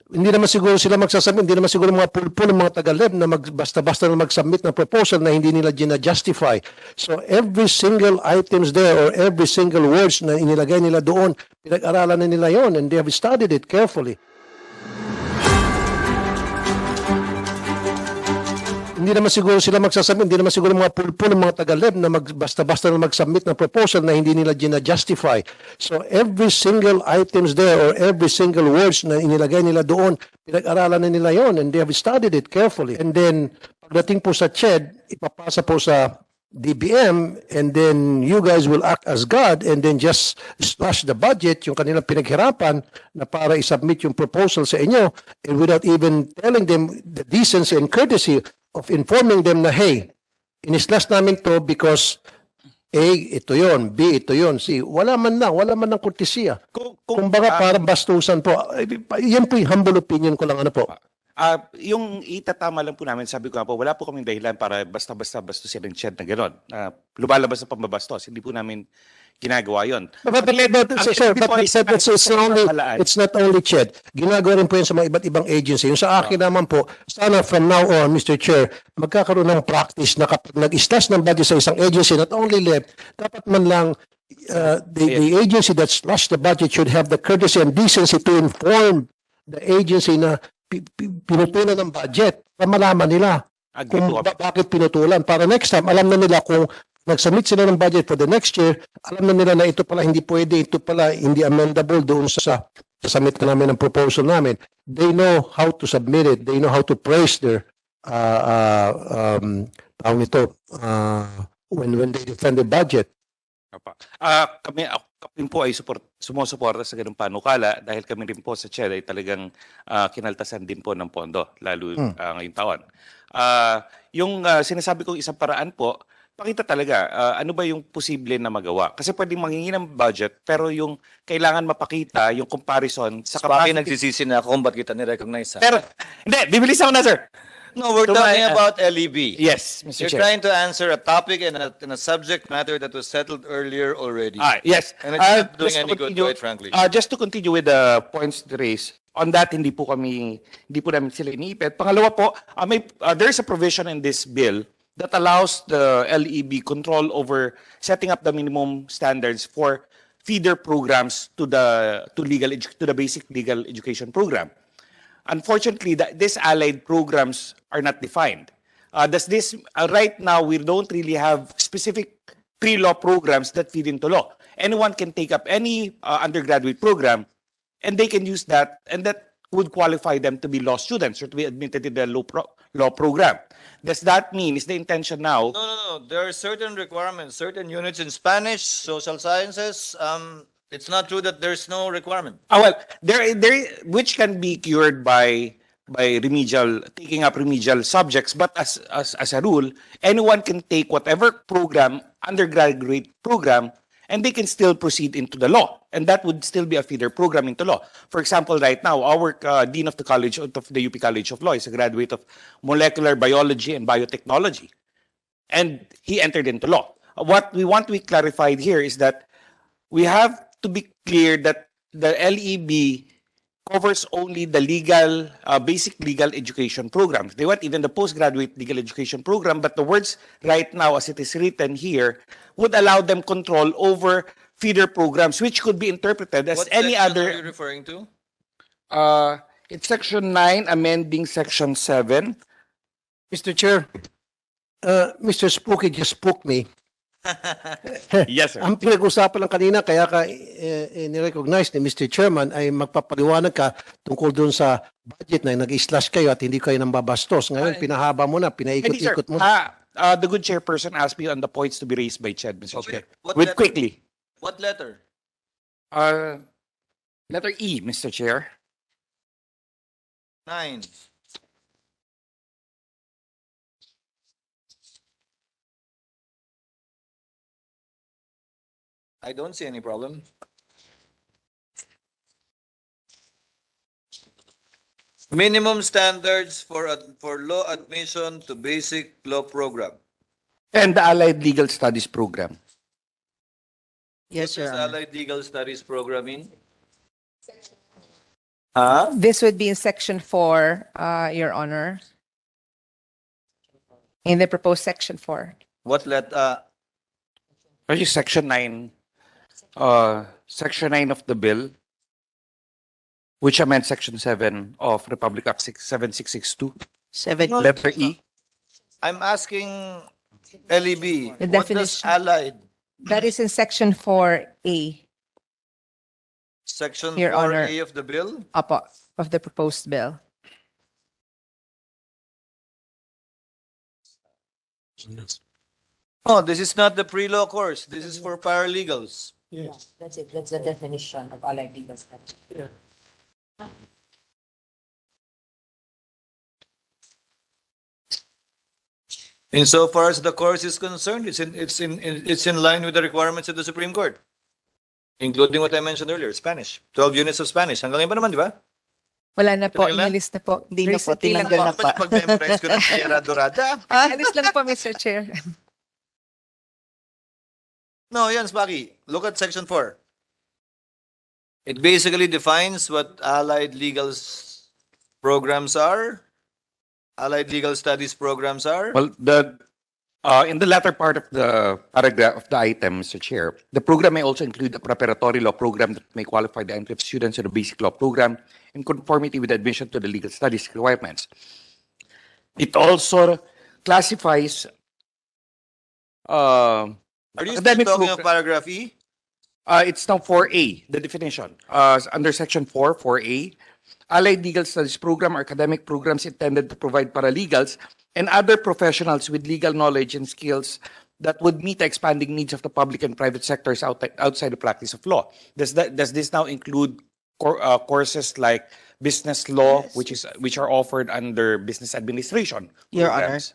Hindi naman siguro sila magsasubmit, hindi naman siguro mga pulpo ng mga taga-leb na basta-basta na mag-submit ng proposal na hindi nila gina-justify. So every single items there or every single words na inilagay nila doon, pinag-aralan na nila yon and they have studied it carefully. Hindi naman siguro sila magsasubmit, hindi naman siguro mga pulpo ng mga taga-leb na basta-basta na mag-submit ng proposal na hindi nila gina-justify. So every single items there or every single words na inilagay nila doon, pinag-aralan na nila yon and they have studied it carefully. And then pagdating po sa CHED, ipapasa po sa DBM and then you guys will act as God and then just slash the budget, yung kanilang pinaghirapan na para isubmit yung proposal sa inyo and without even telling them the decency and courtesy of informing them na, hey, inislas namin to because A, ito yon, B, ito yon, C. Wala man ng kurtesiya. Kung baga parang bastusan po. Yan po yung humble opinion ko lang, ano po. Yung itatama lang po namin, sabi ko nga po, wala po kaming dahilan para basta-basta bastusin ng CHED na gano'n. Lumalabas na pambabastos. Hindi po namin ginagawa yun. It's not only CHED. Ginagawa rin po yan sa mga iba't ibang agency. Yung sa akin naman po, sana from now on, Mr. Chair, magkakaroon ng practice na kapag nag-istas ng budget sa isang agency, not only left, dapat man lang the agency that slashed the budget should have the courtesy and decency to inform the agency na pinutulan ng budget para malaman nila kung bakit pinutulan. Para next time, alam na nila kung nag-submit sila ng budget for the next year, alam na nila na ito pala hindi pwede, ito pala hindi amendable doon sa submit na namin ng proposal namin. They know how to submit it. They know how to praise their when they defend the budget. Kami po ay sumusuporta sa ganung panukala dahil kami rin po sa CHED ay talagang kinaltasan din po ng pondo, lalo ngayong taon. Yung sinasabi kong isang paraan po, pakita talaga ano ba yung posible na magawa. Kasi pwedeng manghingi ng budget pero yung kailangan mapakita yung comparison sa capacity. Nagsisisi na ako kung ba't kita ni-recognize. Pero, hindi, bibilis ako na, sir. No, we're talking about LEB. Yes, Mr. You're Chair. trying to answer a topic and a subject matter that was settled earlier already. Yes. And it's not doing any good to it, frankly. Just to continue with the points raised, on that, hindi po namin sila iniipit. Pangalawa po, there's a provision in this bill that allows the LEB control over setting up the minimum standards for feeder programs to the basic legal education program. Unfortunately, these allied programs are not defined. Right now, we don't really have specific pre-law programs that feed into law. Anyone can take up any undergraduate program, and they can use that, and that would qualify them to be law students or to be admitted in the law program. Does that mean, is the intention now? No. There are certain requirements, certain units in Spanish, social sciences. It's not true that there's no requirement. Well, which can be cured by taking up remedial subjects, but as a rule, anyone can take whatever program, undergraduate program, and they can still proceed into the law. And that would still be a feeder program into law. For example, right now, our Dean of the College of the UP College of Law is a graduate of molecular biology and biotechnology. And he entered into law. What we want to be clarified here is that we have to be clear that the LEB covers only the legal, basic legal education programs. They want even the postgraduate legal education program, but the words right now, as it is written here, would allow them control over feeder programs, which could be interpreted as any other. What section are you referring to? It's Section 9, amending Section 7. Mr. Chair, Mr. Spooky just spooked me. Yes, sir. Ang pinag-usapan lang kanina, kaya ka ni-recognize ni Mr. Chairman ay magpapaliwanag ka tungkol dun sa budget na nag-slash kayo at hindi kayo nang babastos. Ngayon, pinahaba mo na, pinaikot-ikot mo. The good chairperson asked me on the points to be raised by CHED, Mr. Chair. Quickly. What letter? Letter E, Mr. Chair. 9. I don't see any problem. Minimum standards for law admission to basic law program. And the Allied Legal Studies program. What Yes, is sir. Allied Legal Studies program in? Huh? This would be in section 4, Your Honor. In the proposed section 4. What let, Actually, section 9 of the bill, which amends section 7 of Republic Act 7662, No, letter E. I'm asking LEB, The what does definition. allied, That is in section 4A, section Your 4A Honor. of the bill? Apo, of the proposed bill. Oh, this is not the pre-law course. This is for paralegals. That's it. That's the definition of allied legal studies. Insofar as the course is concerned, it's in line with the requirements of the Supreme Court, including what I mentioned earlier, Spanish. 12 units of Spanish. Hanggang ngayon pa naman, di ba? Wala na po, Tinanggal na? inalis na po. Hindi na po, Recently lang tinanggal po. na pa. Pag-memorize ko ng Sierra Dorada. Alis lang po, Mr. Chair. No, yan, Spaki. Look at section 4. It basically defines what allied legal programs are, allied legal studies programs are. Well, in the latter part of the paragraph of the item, Mr. Chair, the program may also include a preparatory law program that may qualify the entry of students in the basic law program in conformity with admission to the legal studies requirements. It also classifies Are you still academic talking of program- paragraph E? It's now 4A, the definition. Under section 4, 4A, allied legal studies program are academic programs intended to provide paralegals and other professionals with legal knowledge and skills that would meet the expanding needs of the public and private sectors outside the practice of law. Does this now include courses like business law, which are offered under business administration Your programs?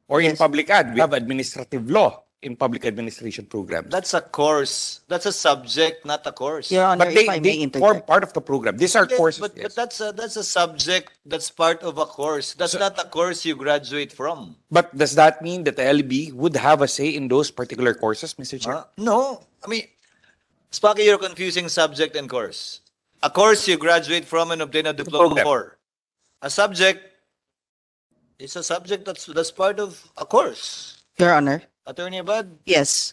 Or in Yes. public ad, we have administrative law in public administration programs. That's a course. That's a subject, not a course. Your Honor, But if I may they form interject. part of the program. These are Yes, courses. but yes. that's a subject that's part of a course. That's not a course you graduate from. But does that mean that the LB would have a say in those particular courses, Mr. Chair? No. I mean, Sparky, you're confusing subject and course. A course you graduate from and obtain a diploma program. for. A subject is a subject that's part of a course. Your Honor. Attorney Abad? Yes,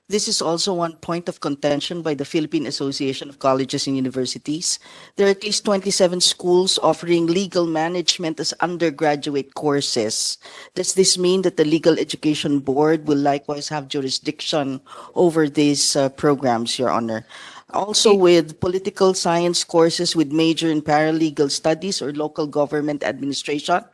this is also one point of contention by the Philippine Association of Colleges and Universities. There are at least 27 schools offering legal management as undergraduate courses. Does this mean that the Legal Education Board will likewise have jurisdiction over these programs, Your Honor? Also with political science courses with major in paralegal studies or local government administration,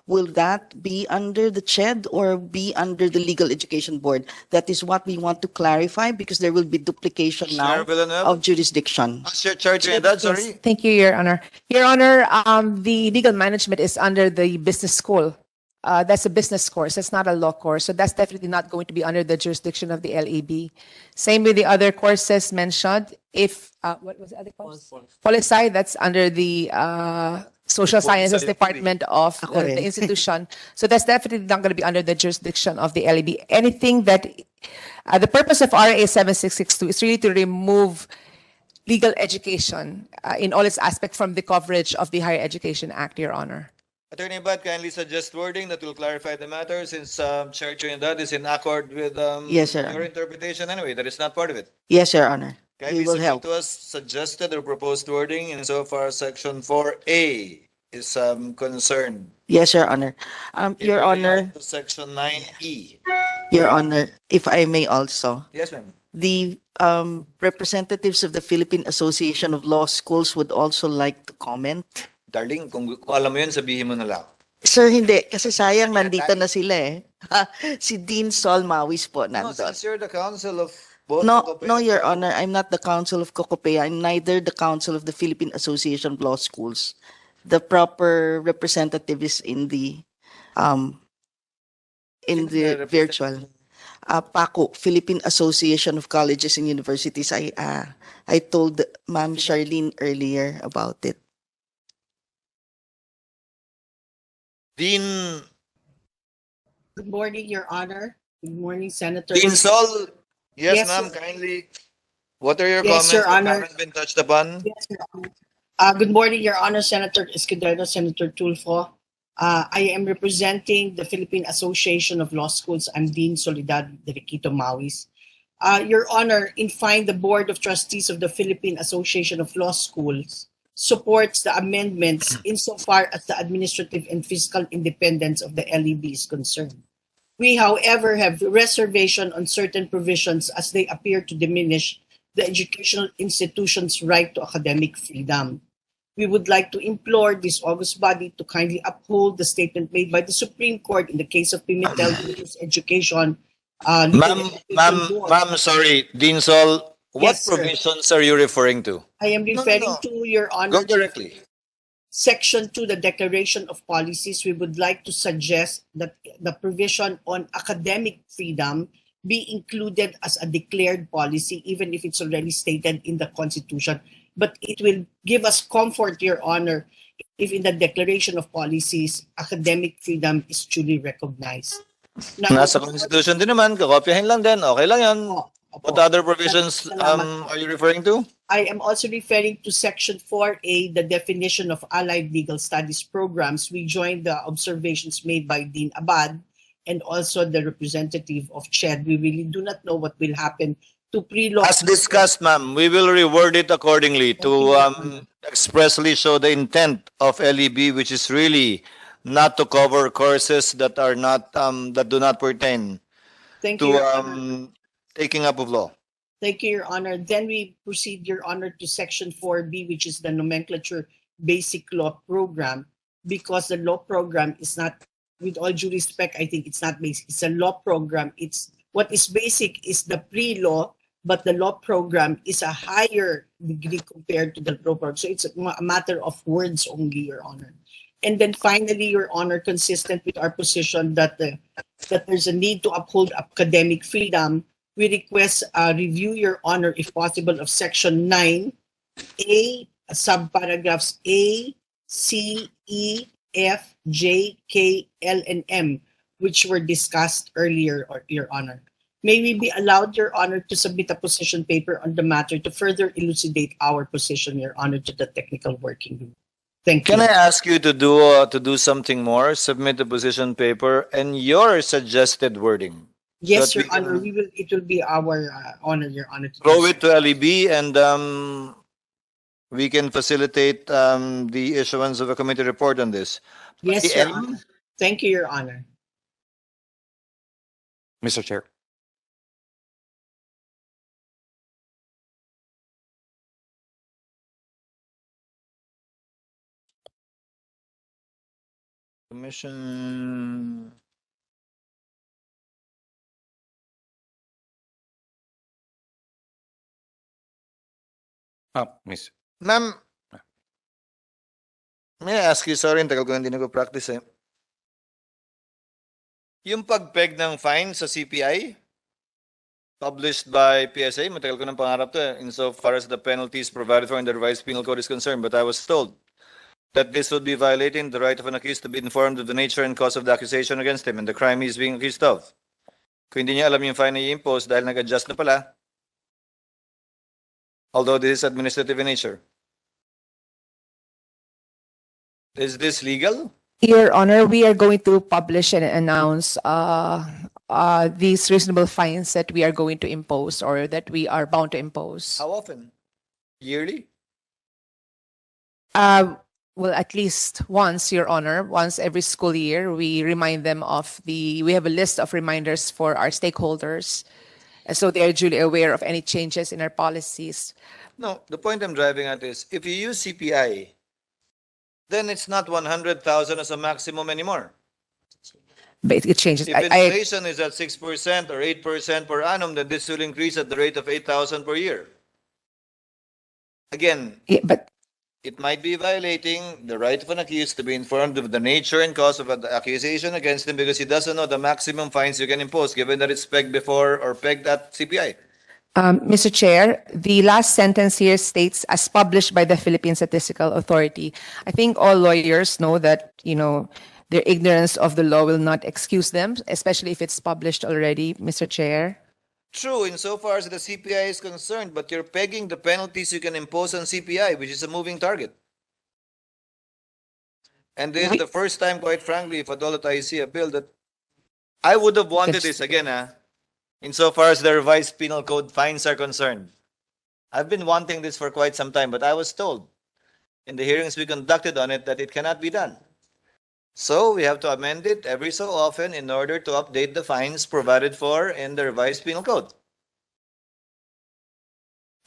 will that be under the CHED or be under the Legal Education Board? That is what we want to clarify because there will be duplication now Chair Villanueva? of jurisdiction. Chair Trinidad, sorry. Yes, thank you, Your Honor. Your Honor, the legal management is under the business school. That's a business course. That's not a law course. So that's definitely not going to be under the jurisdiction of the LEB. Same with the other courses mentioned. If, what was the other course? Poli-sci, that's under the Social Sciences Department of the institution. So that's definitely not going to be under the jurisdiction of the LEB. Anything that, the purpose of RA 7662 is really to remove legal education in all its aspects from the coverage of the Higher Education Act, Your Honor. Attorney Abad, kindly suggest wording that will clarify the matter since Chair Trinidad is in accord with Yes, sir. your interpretation anyway. That is not part of it. Yes, Your Honor. Kindly We will submit help. to us suggested or proposed wording insofar as section 4A is concerned. Yes, Your Honor. Your Honor, To section 9E. Your Honor, if I may also. Yes, ma'am. The representatives of the Philippine Association of Law Schools would also like to comment. Darling, kung alam mo yun, sabihin mo na lang. Sir, hindi. Kasi sayang nandito na sila eh. Si Dean Sol Mawis po No, nandun. since you're the counsel of both No, Cocope- no, Your Honor. I'm not the counsel of Cocopea. I'm neither the counsel of the Philippine Association of Law Schools. The proper representative is in the virtual. PACO, Philippine Association of Colleges and Universities. I told Ma'am Charlene earlier about it. Dean, Good morning, Your Honor. Good morning, Senator. Dean Sol. Yes, Yes, ma'am, sir. kindly. What are your Yes, comments Your that Honor. haven't been touched upon? Yes, Your Honor. Good morning, Your Honor, Senator Escudero, Senator Tulfo. I am representing the Philippine Association of Law Schools. I'm Dean Soledad de Riquito Mauis. Your Honor, in fine, the Board of Trustees of the Philippine Association of Law Schools supports the amendments insofar as the administrative and fiscal independence of the LEB is concerned. We, however, have reservation on certain provisions as they appear to diminish the educational institution's right to academic freedom. We would like to implore this august body to kindly uphold the statement made by the Supreme Court in the case of Pimentel versus Education. Ma'am, sorry, Dean Sol, what Yes, sir. provisions are you referring to? I am referring to Your Go Honor directly. Section 2, the Declaration of Policies. We would like to suggest that the provision on academic freedom be included as a declared policy, even if it's already stated in the Constitution. But it will give us comfort, Your Honor, if in the Declaration of Policies, academic freedom is truly recognized. Now, Nasa Constitution din naman, kakopyahin lang din, okay lang yan. Opo. What other provisions Salamat po. are you referring to? I am also referring to Section 4A, the definition of allied legal studies programs. We joined the observations made by Dean Abad and also the representative of CHED. We really do not know what will happen to pre-law. As discussed, ma'am, we will reword it accordingly to expressly show the intent of LEB, which is really not to cover courses that are not that do not pertain Thank you, to Your Honor. taking up of law. Thank you, Your Honor. Then we proceed, Your Honor, to Section 4B, which is the nomenclature basic law program, because the law program is not, with all due respect, I think it's not basic. It's a law program. It's what is basic is the pre-law, but the law program is a higher degree compared to the law program. So it's a matter of words only, Your Honor. And then finally, Your Honor, consistent with our position that that there's a need to uphold academic freedom, we request a review, Your Honor, if possible, of Section 9A, subparagraphs A, C, E, F, J, K, L, and M, which were discussed earlier, Your Honor. May we be allowed, Your Honor, to submit a position paper on the matter to further elucidate our position, Your Honor, to the technical working group. Thank you. Can I ask you to do something more? Submit a position paper and your suggested wording. Yes, so Your Honor, we will. It will be our honor, Your Honor. To Throw it to LEB and we can facilitate the issuance of a committee report on this. Yes, Your Honor. Thank you, Your Honor. Mr. Chair. Commission. Miss. Ma'am, may I ask you, sorry, tagal ko hindi nag-practice eh. Yung pag-peg ng fine sa CPI, published by PSA, matagal ko ng pangarap to eh, insofar as the penalties provided for in the revised penal code is concerned, but I was told that this would be violating the right of an accused to be informed of the nature and cause of the accusation against him and the crime he is being accused of. Kung hindi niya alam yung fine na i-impose dahil nag-adjust na pala, although this is administrative in nature. Is this legal? Your Honor, we are going to publish and announce these reasonable fines that we are going to impose or that we are bound to impose. How often? Yearly? Well, at least once, Your Honor, once every school year, we remind them of we have a list of reminders for our stakeholders. And so they are duly aware of any changes in our policies. No, the point I'm driving at is, if you use CPI, then it's not 100,000 as a maximum anymore. But it changes. If inflation is at 6% or 8% per annum, then this will increase at the rate of 8,000 per year. Again, Yeah, but it might be violating the right of an accused to be informed of the nature and cause of the accusation against him because he doesn't know the maximum fines you can impose, given that it's pegged before or pegged at CPI. Mr. Chair, the last sentence here states, as published by the Philippine Statistical Authority. I think all lawyers know that, their ignorance of the law will not excuse them, especially if it's published already, Mr. Chair. True, insofar as the CPI is concerned, but you're pegging the penalties you can impose on CPI, which is a moving target. And this is the first time, quite frankly, if at all that I see a bill that I would have wanted this again, insofar as the revised penal code fines are concerned. I've been wanting this for quite some time, but I was told in the hearings we conducted on it that it cannot be done. So we have to amend it every so often in order to update the fines provided for in the revised penal code.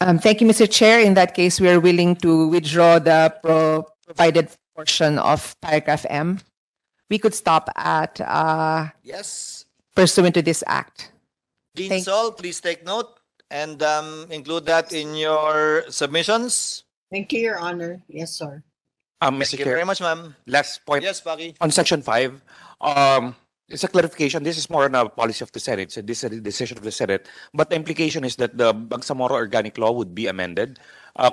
Thank you, Mr. Chair. In that case, we are willing to withdraw the provided portion of paragraph M. We could stop at Yes. pursuant to this act. Dean Thank- Sol, please take note and include that in your submissions. Thank you, Your Honor. Yes, sir. Mr. Thank you Chair, very much, ma'am. last point Yes, Paki. on Section 5. It's a clarification. This is more on a policy of the Senate. So this is a decision of the Senate. But the implication is that the Bangsamoro Organic Law would be amended,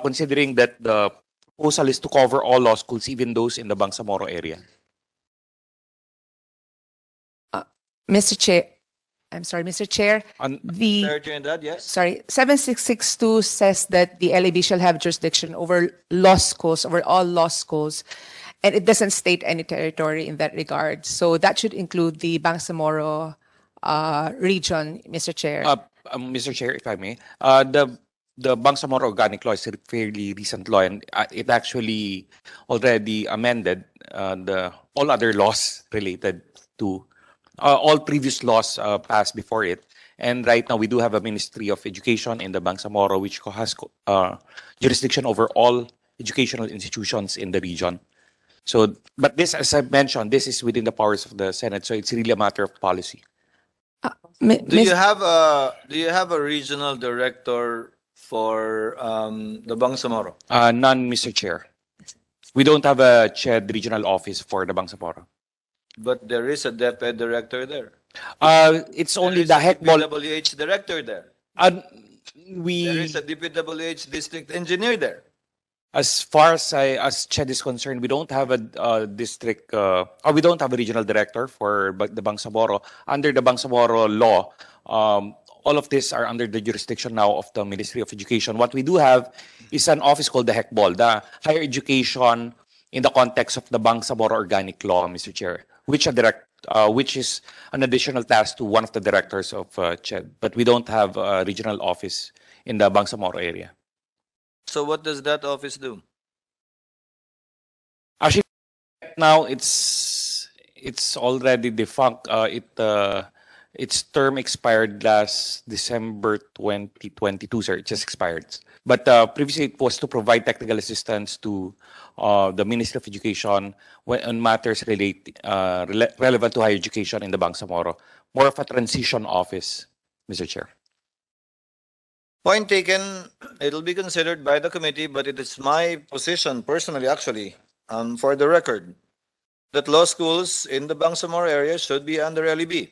considering that the proposal is to cover all law schools, even those in the Bangsamoro area. Mr. Chair, I'm sorry, Mr. Chair. On, The Senator Trinidad, yes. sorry, 7662 says that the LAB shall have jurisdiction over law schools, over all law schools, and it doesn't state any territory in that regard. So that should include the Bangsamoro region, Mr. Chair. Mr. Chair, if I may, the Bangsamoro Organic Law is a fairly recent law, and it actually already amended all other laws related to all previous laws passed before it. And right now, we do have a Ministry of Education in the Bangsamoro, which has jurisdiction over all educational institutions in the region. So, but this, as I mentioned, this is within the powers of the Senate, so it's really a matter of policy. Do you have a regional director for the Bangsamoro? None, Mr. Chair. We don't have a CHED regional office for the Bangsamoro. But there is a DepEd director there. It's only There is the a HECBOL. DPWH director there. There We, is a DPWH district engineer there. as far as CHED is concerned, we don't have a district, or we don't have a regional director for the Bangsamoro. Under the Bangsamoro law, all of these are under the jurisdiction now of the Ministry of Education. What we do have is an office called the HECBOL, the Higher Education in the context of the Bangsamoro Organic Law, Mr. Chair, which is an additional task to one of the directors of CHED. But we don't have a regional office in the Bangsamoro area. So what does that office do? Actually, now it's already defunct. Its term expired last December 2022, sir. It just expired. But previously, it was to provide technical assistance to the Ministry of Education on matters relevant to higher education in the Bangsamoro. More of a transition office, Mr. Chair. Point taken. It'll be considered by the committee, but it is my position, personally, actually, for the record, that law schools in the Bangsamoro area should be under LEB.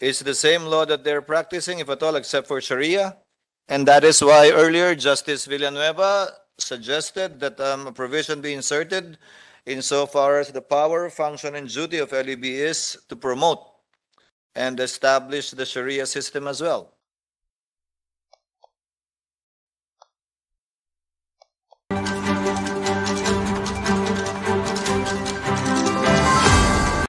It's the same law that they're practicing, if at all, except for Sharia. And that is why earlier Justice Villanueva suggested that a provision be inserted insofar as the power, function, and duty of LEB is to promote and establish the Sharia system as well.